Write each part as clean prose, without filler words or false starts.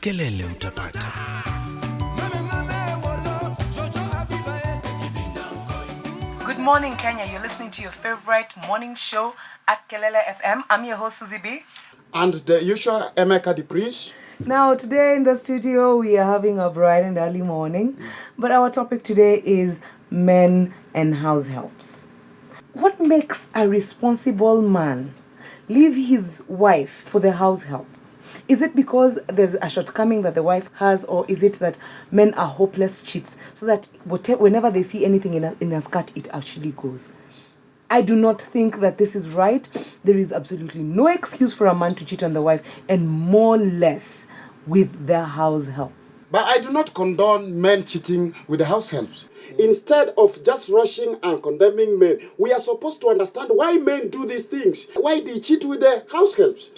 Kelele utapata. Good morning, Kenya. You're listening to your favorite morning show at Kelele FM. I'm your host, Suzie B. And the usual Emeka the Prince. Now, today in the studio, we are having a bright and early morning. But our topic today is men and house helps. What makes a responsible man leave his wife for the house help? Is it because there's a shortcoming that the wife has, or is it that men are hopeless cheats, so that whenever they see anything in a skirt, it actually goes? I do not think that this is right. There is absolutely no excuse for a man to cheat on the wife, and more or less with their house help. But I do not condone men cheating with the house helps. Instead of just rushing and condemning men, we are supposed to understand why men do these things. Why they cheat with the house helps.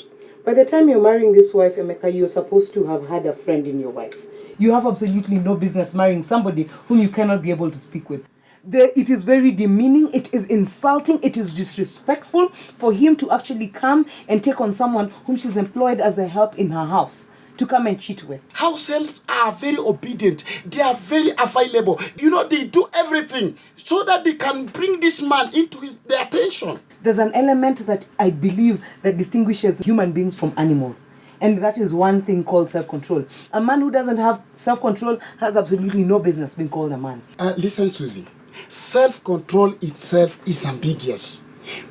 By the time you're marrying this wife, Emeka, you're supposed to have had a friend in your wife. You have absolutely no business marrying somebody whom you cannot be able to speak with. It is very demeaning, it is insulting, it is disrespectful for him to actually come and take on someone whom she's employed as a help in her house to come and cheat with. House helps are very obedient. They are very available. They do everything so that they can bring this man into their attention. There's an element that I believe that distinguishes human beings from animals. And that is one thing called self-control. A man who doesn't have self-control has absolutely no business being called a man. Listen, Susie. Self-control itself is ambiguous.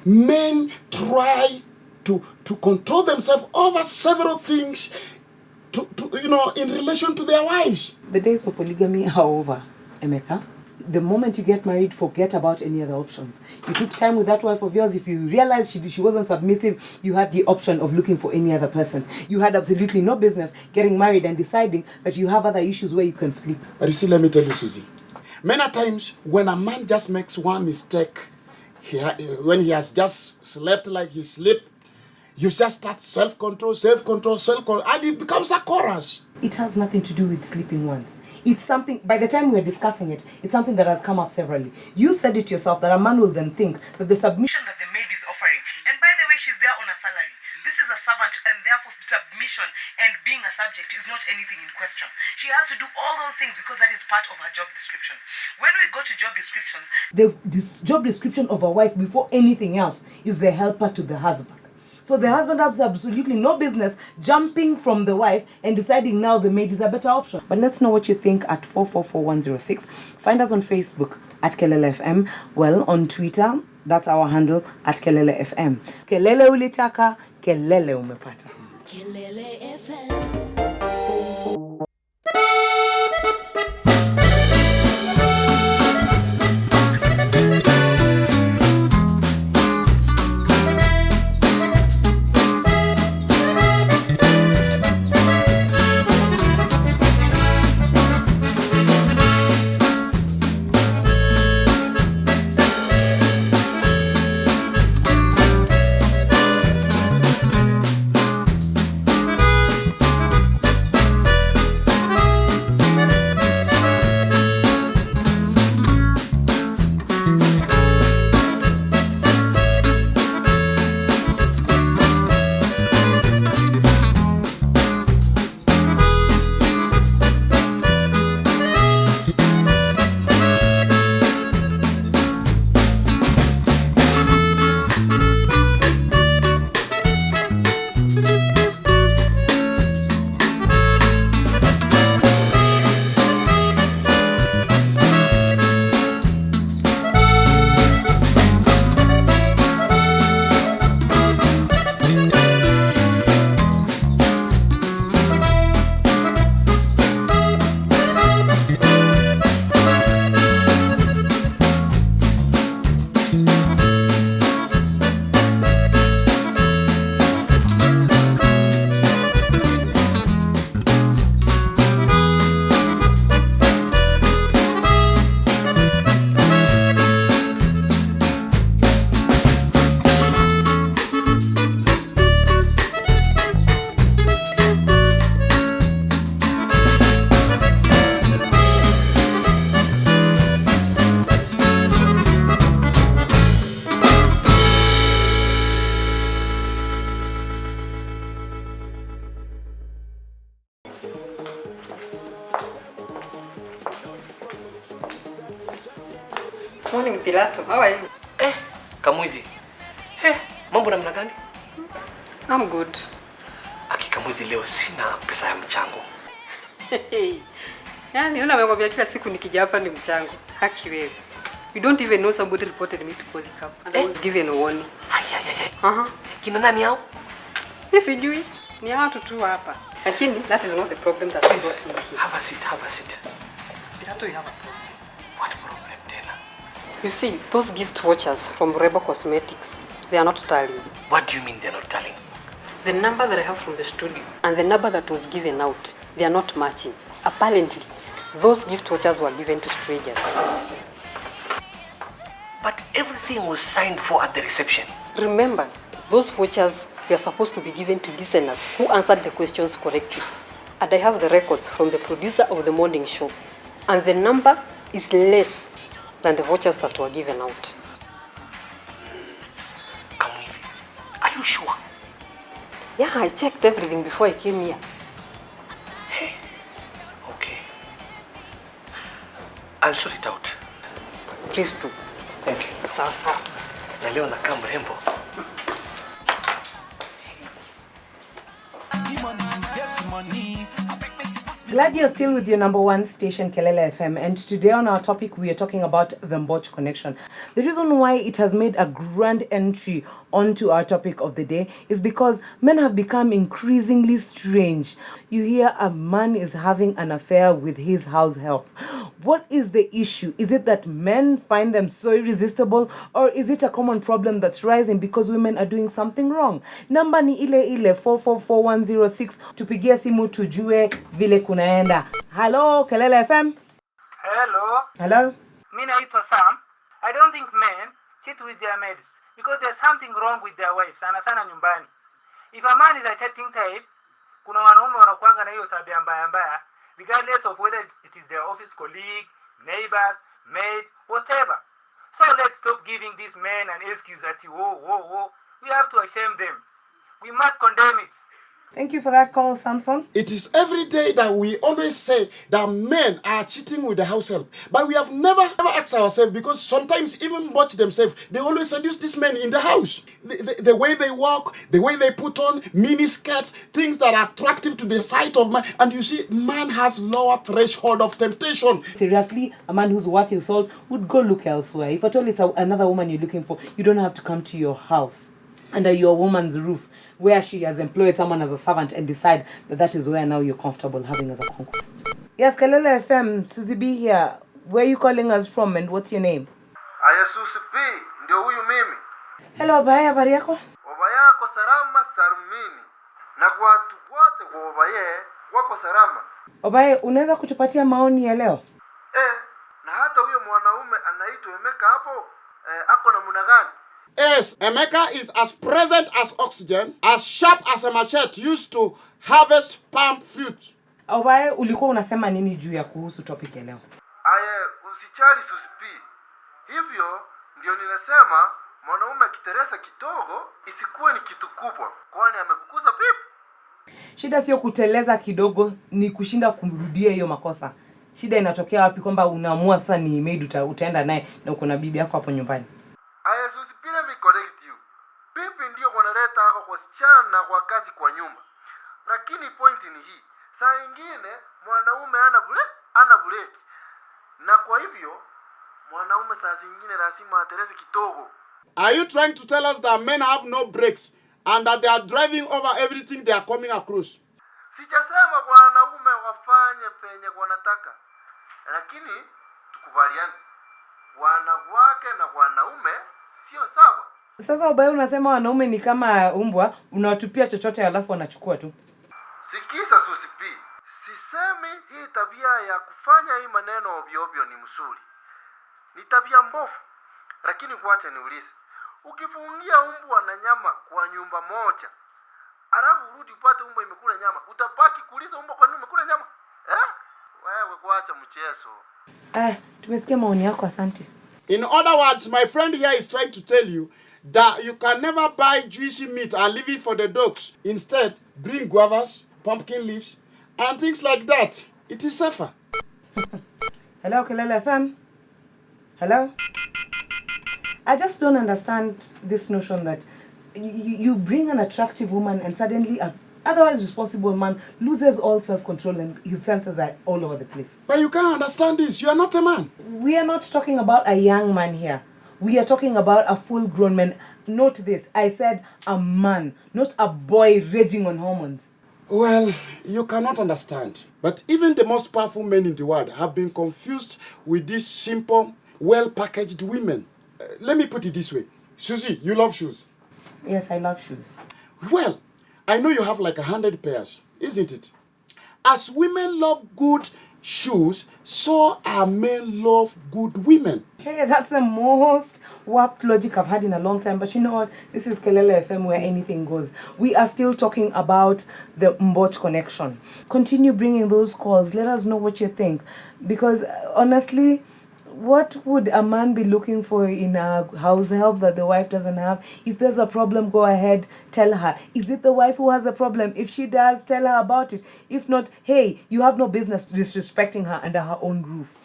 Men try to control themselves over several things in relation to their wives. The days of polygamy are over, Emeka. The moment you get married, forget about any other options. You took time with that wife of yours. If you realized she wasn't submissive, you had the option of looking for any other person. You had absolutely no business getting married and deciding that you have other issues where you can sleep. But you see, let me tell you, Susie. Many times when a man just makes one mistake, when he has just slept like he slept, you just start self-control, and it becomes a chorus. It has nothing to do with sleeping once. It's something, by the time we're discussing it, it's something that has come up severally. You said it yourself that a man will then think that the submission that the maid is offering, and by the way, she's there on a salary. This is a servant, and therefore submission and being a subject is not anything in question. She has to do all those things because that is part of her job description. When we go to job descriptions, this job description of a wife before anything else is the helper to the husband. So the husband has absolutely no business jumping from the wife and deciding now the maid is a better option. But let's know what you think at 444106. Find us on Facebook at Kelele FM. Well, on Twitter, that's our handle at Kelele FM. Kelele ulitaka, Kelele umepata. Kelele FM. Morning, Pilato. How are you? Kamwizi. Mambo namna gani? I'm good. Aki Kamwizi, leo sina pesa ya mchango. Yaani unakwambia kila siku nikija hapa ni mchango. Haki wewe. You don't even know somebody reported me to police camp and I was given a warning. Kina nani hao? Yes, sijui. Ni watu tu hapa. Lakini that is not the problem that I brought me here. Have a seat. Pilato, you have a problem. What problem tena? You see, those gift vouchers from Rebel Cosmetics, they are not tallying. What do you mean they're not telling? The number that I have from the studio and the number that was given out, they are not matching. Apparently, those gift vouchers were given to strangers. But everything was signed for at the reception. Remember, those vouchers were supposed to be given to listeners who answered the questions correctly. And I have the records from the producer of the morning show. And the number is less than the vouchers that were given out. Kamwizi, are you sure? Yeah, I checked everything before I came here. Okay. I'll sort it out. Please do. Thank you. Sawa. Na leo nakaa mrembo. Glad you're still with your number one station, Kelele FM. And today on our topic, we are talking about the Mboch connection. The reason why it has made a grand entry onto our topic of the day is because men have become increasingly strange. You hear a man is having an affair with his house help. What is the issue? Is it that men find them so irresistible, or is it a common problem that's rising because women are doing something wrong? Namba ni ile 444106. Tupigia simu tujue vile kunaenda. Hello, Kelele FM. Hello. Mimi naitwa Sam. I don't think men cheat with their maids because there's something wrong with their wives, sana nyumbani. If a man is a cheating type, kuna wanaume wanakuanga na hiyo tabia mbaya, regardless of whether it is their office colleague, neighbors, maid, whatever. So let's stop giving these men an excuse that whoa. We have to shame them. We must condemn it. Thank you for that call, Samson. It is every day that we always say that men are cheating with the house help. But we have never asked ourselves, because sometimes even Mboch themselves, they always seduce these men in the house. The way they walk, the way they put on mini skirts, things that are attractive to the sight of man. And you see, man has lower threshold of temptation. Seriously, a man who's worth his salt would go look elsewhere. If at all it's another woman you're looking for, you don't have to come to your house under your woman's roof, where she has employed someone as a servant, and decide that is where now you're comfortable having as a conquest. Yes, Kelele FM, Suzie B here. Where are you calling us from and what's your name? Aya, Suzie B, ndio huyu mimi. Hello, Obaya, habari yako? Obaya yako salama salmini. Na kwa watu wote kwa Obaya wako salama. Obaya, unaweza kutupatia maoni ya leo? Na hata huyo mwanaume anaitwa Emeka hapo, ako na muna gani? Yes, Emeka is as present as oxygen, as sharp as a machete used to harvest palm fruit. Obaya, ulikuwa unasema nini juu ya kuhusu topic ya leo? Aya, usichali Suzie B. Hivyo ndio ninasema mwanaume akiteresa kidogo isikuwe ni kitu kubwa, kwani amefukuza pipi. Shida sio kuteleza kidogo, ni kushinda kumrudia hiyo makosa. Shida inatokea wapi kwamba unaamua sasa ni maid utaenda naye na uko na bibi yako hapo nyumbani? Aya, Suzie B, let me correct you. Pipi ndio wanaleta hako kwa sichana kwa kazi kwa nyumba. Lakini point ni hii. Saa ingine mwanaume ana buleti. Na kwa hivyo mwanaume saa zingine lazima atereze kidogo. Are you trying to tell us that men have no brakes and that they are driving over everything they are coming across? Sijasema wanaume wafanye penye wanataka. Lakini tukubaliane. Wanawake na wanaume sio sawa. Sasa Obaya, unasema wanaume ni kama umbwa, unawatupia chochote alafu wanachukua tu. Sikiza Suzie B. Sisemi hii tabia ya kufanya hii maneno ovyo ni mzuri. Ni tabia mbovu. Lakini kuacha niulize. Ukifungia umbwa na nyama kwa nyumba moja, alafu urudi upate umbwa imekula nyama, utabaki kuuliza umbwa kwa nini imekula nyama? Wewe kuacha mchezo. Tumesikia maoni yako, asante. In other words, my friend here is trying to tell you that you can never buy juicy meat and leave it for the dogs. Instead, bring guavas, pumpkin leaves, and things like that. It is safer. Hello, Kelele FM. Hello? I just don't understand this notion that you bring an attractive woman and suddenly a otherwise responsible man loses all self-control and his senses are all over the place. But you can't understand this. You are not a man. We are not talking about a young man here. We are talking about a full-grown man. Note this. I said a man, not a boy raging on hormones. Well, you cannot understand. But even the most powerful men in the world have been confused with these simple, well-packaged women. Let me put it this way. Suzie, you love shoes. Yes, I love shoes. Well, I know you have like 100 pairs, isn't it? As women love good shoes, so are men love good women. Hey, that's the most warped logic I've had in a long time. But you know what? This is Kelele FM where anything goes. We are still talking about the Mboch connection. Continue bringing those calls. Let us know what you think. Because honestly, what would a man be looking for in a house help that the wife doesn't have? If there's a problem, go ahead, tell her. Is it the wife who has a problem? If she does, tell her about it. If not, hey, you have no business disrespecting her under her own roof.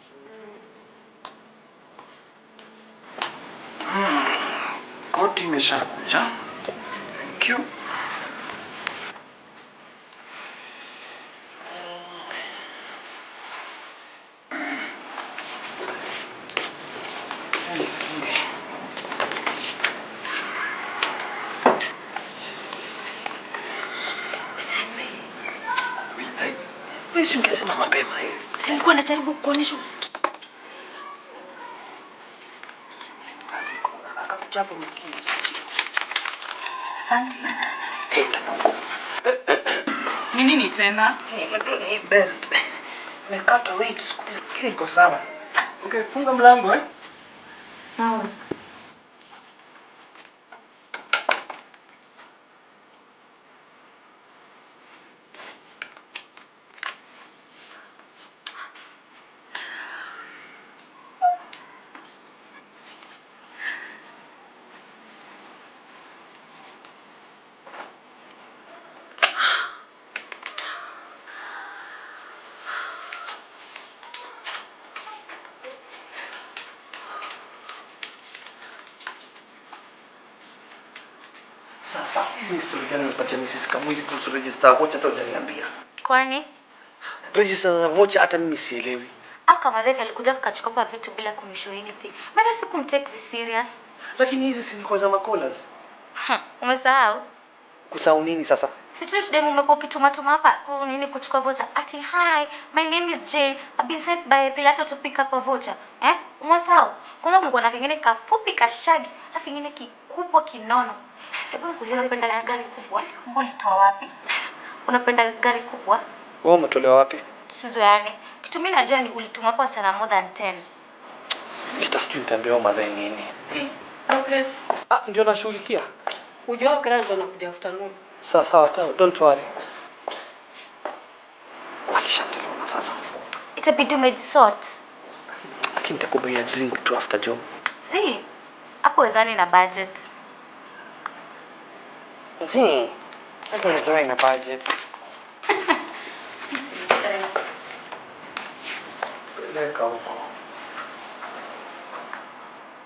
Koti imeshakuja. Thank you. Wewe ungesema mapema hivi. Nilikuwa najaribu kuonyesha usikivu. Akakuchapa mkini. Asante. Ni nini tena? Hii belt. Nimekata weight siku hizi. Kile iko sawa. Okay, funga mlango Sawa. Sasa, hizi story gani unapatia Mrs. Kamwili kuhusu register vocha hata hujaniambia? Kwani? Register vocha hata mimi sielewi. Aka madheka alikuja akachukua vitu bila kunishow anything. Mara sikumtake this serious. Lakini hizi si kwa za makolas. Umesahau? Kusahau nini sasa? Si today mmekuwa ukituma hapa kwa nini kuchukua voucher? Ati hi, my name is Jane. I've been sent by Pilato to pick up a voucher. Umesahau? Kuna mko na kingine kafupi kashagi, na kingine kikubwa kinono. Hebu kulia unapenda gari kubwa? Mbona toa wapi? Unapenda gari kubwa? Wewe umetolewa wapi? Sizo yani. Kitu mimi najua ni ulituma kwa sana more than 10. Hata sijui nitaambia madhai nini. Progress. Ndio nashughulikia. Ujua kila ndo nakuja afternoon. Sawa, don't worry. Akishatelewa sasa. Itabidi umejisort. Lakini nitakubuia drink tu after job. Si, hapo wezani na budget. Si, hapo wezani na budget.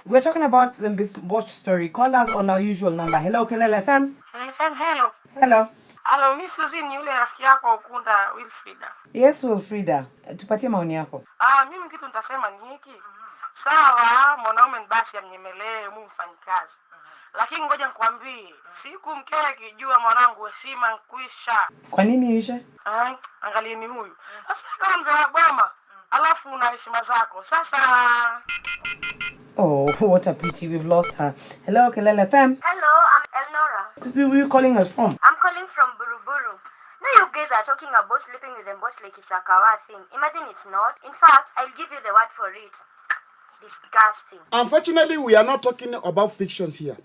We're talking about the Mboch story. Call us on our usual number. Hello, Kelele FM. Hello. Hello. Hello, Miss Suzie ni yule rafiki yako Ukunda Wilfrida. Yes, Wilfrida. Tupatie maoni yako. Mimi kitu nitasema ni hiki. Sawa, mwanaume basi amnyemelee mu mfanyikazi. Lakini ngoja nikwambie, siku mkeo akijua mwanangu heshima nkwisha. Kwa nini ishe? Angalieni huyu. Sasa kama mzee wa boma, alafu una heshima zako. Sasa Oh, what a pity. We've lost her. Hello, Kelele FM. Hello, I'm Elnora. Where are you calling us from? I'm calling from Buruburu. Now you guys are talking about sleeping with them boss like it's a kawa thing. Imagine it's not. In fact, I'll give you the word for it. Disgusting. Unfortunately, we are not talking about fictions here.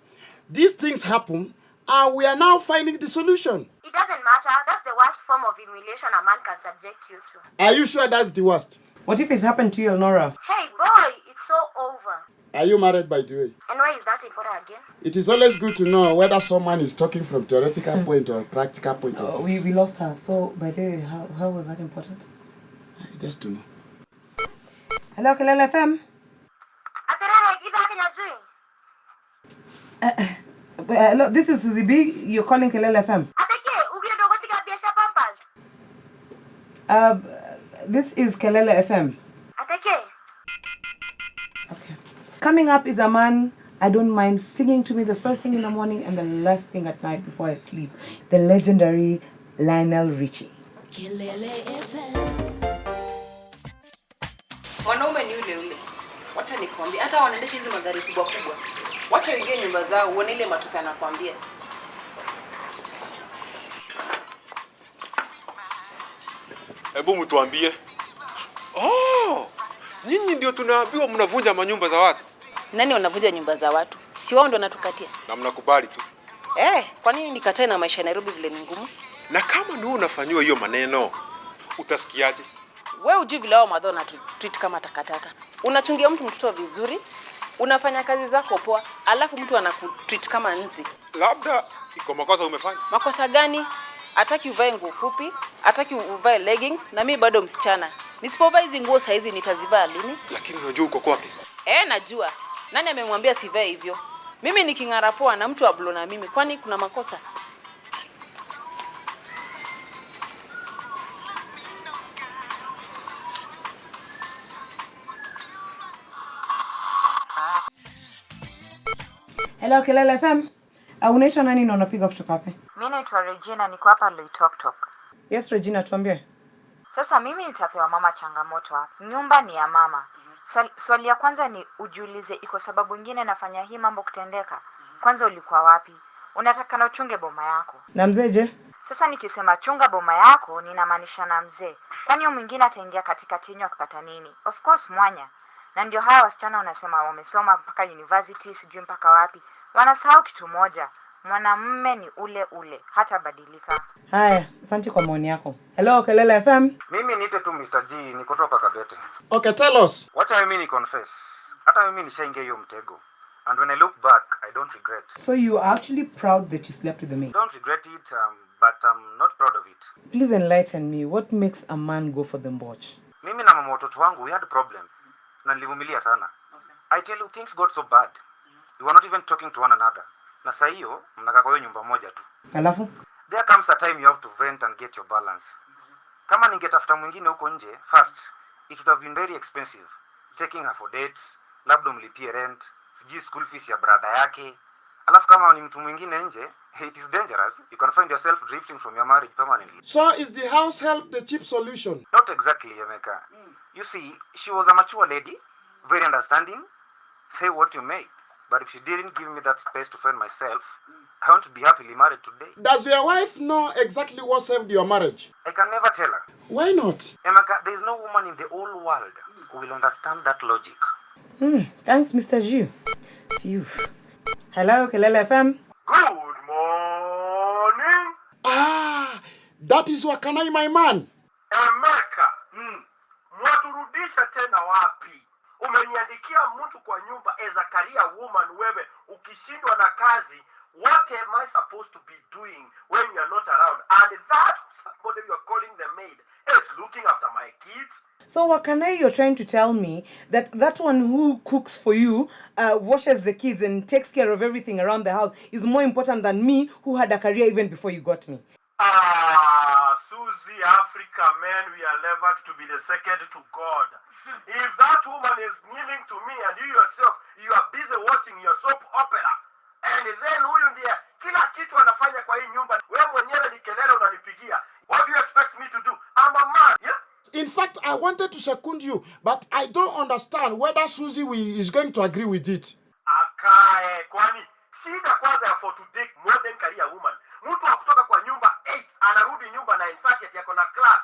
These things happen, and we are now finding the solution. It doesn't matter. That's the worst form of humiliation a man can subject you to. Are you sure that's the worst? What if it's happened to you, Elnora? Hey boy, it's so over. Are you married, by the way? And why is that important again? It is always good to know whether someone is talking from theoretical point or practical point of view. We lost her. So, by the way, how was that important? Just to know. Hello, Kelele FM. Hello, this is Suzie B. You're calling Kelele FM. This is Kelele FM. Okay. Coming up is a man I don't mind singing to me the first thing in the morning and the last thing at night before I sleep. The legendary Lionel Richie. Kelele FM. Wanaume ni ule. Wacha nikwambie, hata wanaendesha hizo magari kubwa kubwa. Wacha ingie nyumba zao, uone ile matope anakuambia. Hebu mtuambie. Nyinyi ndio tunaambiwa mnavunja manyumba za watu. Nani wanavunja nyumba za watu? Si wao ndio wanatukatia. Na mnakubali tu. Kwa nini nikatae na maisha ya Nairobi vile ni ngumu? Na kama ni unafanywa hiyo maneno, utasikiaje? Wewe ujui vile wao madho na treat kama takataka. Unachungia mtu mtoto vizuri, unafanya kazi zako poa, alafu mtu anakutreat kama nzi. Labda iko makosa umefanya. Makosa gani? Hataki uvae nguo fupi, hataki uvae leggings, na mimi bado msichana. Nisipovaa hizi nguo saa hizi nitazivaa lini? Lakini unajua uko kwake. Najua. Nani amemwambia sivae hivyo? Mimi niking'ara poa na mtu ablo na mimi, kwani kuna makosa? Hello, Kelele FM. Unaitwa nani na unapiga kutoka wapi? Mimi naitwa Regina, niko hapa Loitoktok. Yes, Regina, tuambie. Sasa mimi nitapewa mama changamoto hapa. Nyumba ni ya mama. Swali ya kwanza ni ujiulize iko sababu nyingine nafanya hii mambo kutendeka. Kwanza ulikuwa wapi? Unataka na uchunge boma yako. Na mzee je? Sasa nikisema chunga boma yako ninamaanisha na mzee. Kwani mwingine ataingia katika tinyo akipata nini? Of course mwanya. Na ndio hawa wasichana unasema wamesoma mpaka university sijui mpaka wapi. Wanasahau kitu moja. Mwanamume ni ule ule, hata badilika. Haya, asante kwa maoni yako. Hello, Kelele FM. Mimi niite tu Mr. G, niko kutoka Kabete. Okay, tell us. Wacha mimi ni confess. Hata mimi nishaingia hiyo mtego. And when I look back, I don't regret. So you are actually proud that you slept with the maid? Don't regret it, but I'm not proud of it. Please enlighten me. What makes a man go for the mbotch? Mimi na mama watoto wangu, we had a problem. Na nilivumilia sana. I tell you, things got so bad. We were not even talking to one another. Na saa hiyo mnakaa kwa hiyo nyumba moja tu. Alafu? There comes a time you have to vent and get your balance. Kama ningetafuta mwingine huko nje, first, it would have been very expensive. Taking her for dates, labda mlipie rent, sijui school fees ya brother yake. Alafu kama ni mtu mwingine nje, it is dangerous. You can find yourself drifting from your marriage permanently. So is the house help the cheap solution? Not exactly, Emeka. You see, she was a mature lady, very understanding. Say what you may. But if she didn't give me that space to find myself, I want to be happily married today. Does your wife know exactly what saved your marriage? I can never tell her. Why not? Emeka, there is no woman in the whole world who will understand that logic. Thanks, Mr. G. Phew. Hello, Kelele FM. Good morning. That is Wakanai, my man. Emeka, mwaturudisha tena wapi? Umeniandikia mtu kwa nyumba as a career woman wewe ukishindwa na kazi. What am I supposed to be doing when you are not around? And that somebody you are calling the maid is looking after my kids. So Wakanai, you're trying to tell me that that one who cooks for you, washes the kids and takes care of everything around the house is more important than me who had a career even before you got me. Suzie, Africa men, we are levered to be the second to God. If that woman is kneeling to me and you yourself, you are busy watching your soap opera. And then huyu ndiye kila kitu anafanya kwa hii nyumba. Wewe mwenyewe ni kelele unanipigia. What do you expect me to do? I'm a man, yeah? In fact, I wanted to second you, but I don't understand whether Suzie is going to agree with it. Akae, kwani shida kwanza ya for today modern career woman. Mtu wa kutoka kwa nyumba 8 anarudi nyumba 9:30 ati yako na class.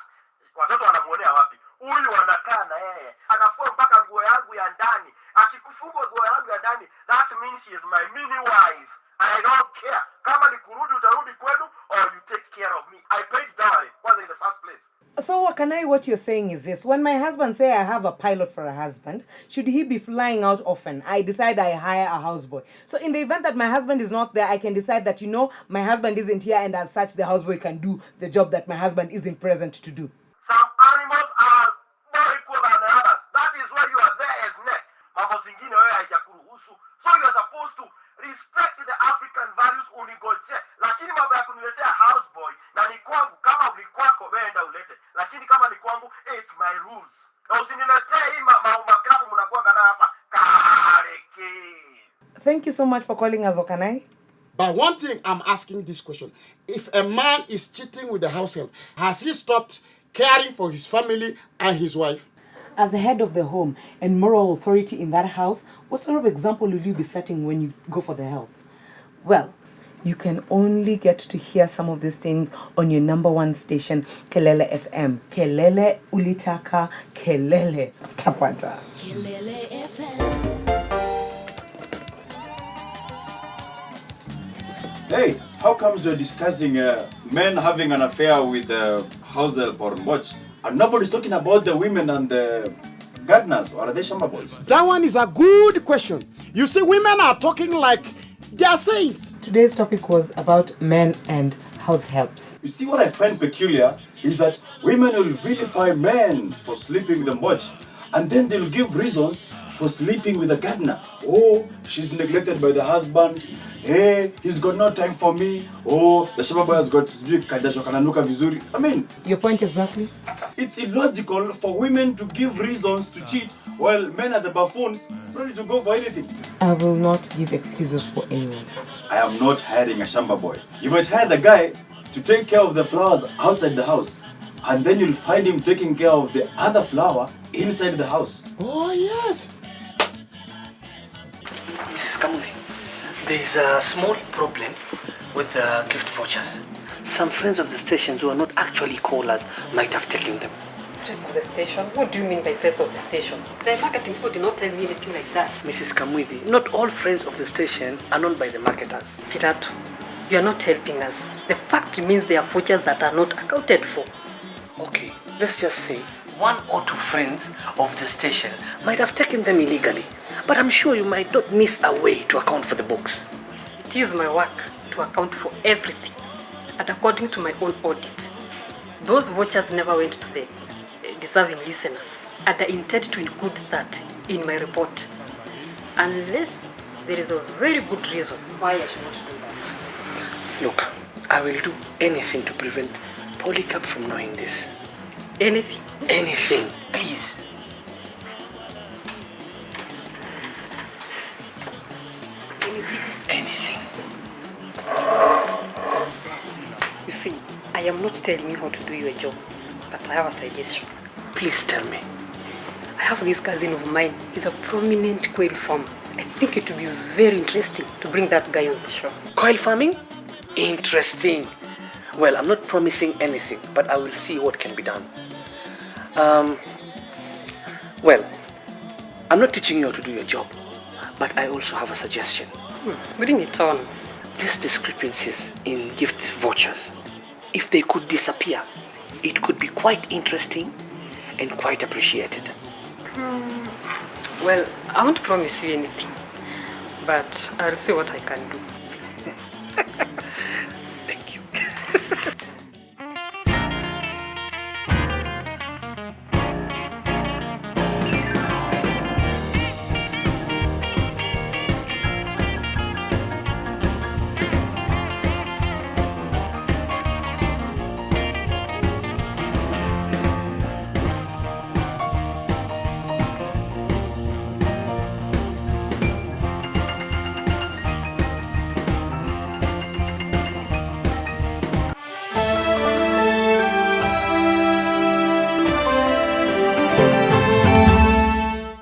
Watoto wanamuonea wapi? Huyu anakaa na yeye. Anafua mpaka nguo yangu ya ndani. Akikufungwa nguo yangu ya ndani, that means she is my mini wife. I don't care. Kama ni kurudi utarudi kwenu or you take care of me. I paid dowry kwanza in the first place. So Wakanai, what you're saying is this. When my husband say I have a pilot for a husband, should he be flying out often? I decide I hire a houseboy. So in the event that my husband is not there, I can decide that, my husband isn't here and as such the houseboy can do the job that my husband isn't present to do. Some animals are more equal than the others. That is why you are there as neck. Mambo zingine wewe haijakuruhusu. So you are supposed to respect the Thank you so much for calling us, Okanai. But one thing I'm asking this question. If a man is cheating with the house help, has he stopped caring for his family and his wife? As the head of the home and moral authority in that house, what sort of example will you be setting when you go for the help? Well, you can only get to hear some of these things on your number one station, Kelele FM. Kelele ulitaka, Kelele tapata. Kelele FM. Hey, how comes you're discussing men having an affair with house help or watch, and nobody's talking about the women and the gardeners, or are they shamba boys? That one is a good question. You see, women are talking like they are saints. Today's topic was about men and house helps. You see, what I find peculiar is that women will vilify men for sleeping with the watch, and then they'll give reasons for sleeping with the gardener. Oh, she's neglected by the husband. Hey, he's got no time for me. Oh, the shamba boy has got kajasho kananuka vizuri. I mean, your point exactly? It's illogical for women to give reasons to cheat while men are the buffoons ready to go for anything. I will not give excuses for anyone. I am not hiring a shamba boy. You might hire the guy to take care of the flowers outside the house, and then you'll find him taking care of the other flower inside the house. Oh, yes. Mrs. Kamuli, there is a small problem with the gift vouchers. Some friends of the stations who are not actually callers might have taken them. Friends of the station? What do you mean by friends of the station? The marketing people did not tell me anything like that. Mrs. Kamwithi, not all friends of the station are known by the marketers. Pilato, you are not helping us. The fact remains there are vouchers that are not accounted for. Okay, let's just say 1 or 2 friends of the station might have taken them illegally, but I'm sure you might not miss a way to account for the books. It is my work to account for everything, and according to my own audit, those vouchers never went to the deserving listeners, and I intend to include that in my report, unless there is a very good reason why I should not do that. Look, I will do anything to prevent Polycarp from knowing this. Anything? Anything, please. Anything. You see, I am not telling you how to do your job, but I have a suggestion. Please tell me. I have this cousin of mine. He's a prominent quail farmer. I think it would be very interesting to bring that guy on the show. Coil farming? Interesting. Well, I'm not promising anything, but I will see what can be done. Well, I'm not teaching you how to do your job, but I also have a suggestion. Bring it on. These discrepancies in gift vouchers, if they could disappear, it could be quite interesting and quite appreciated. Well, I won't promise you anything, but I'll see what I can do.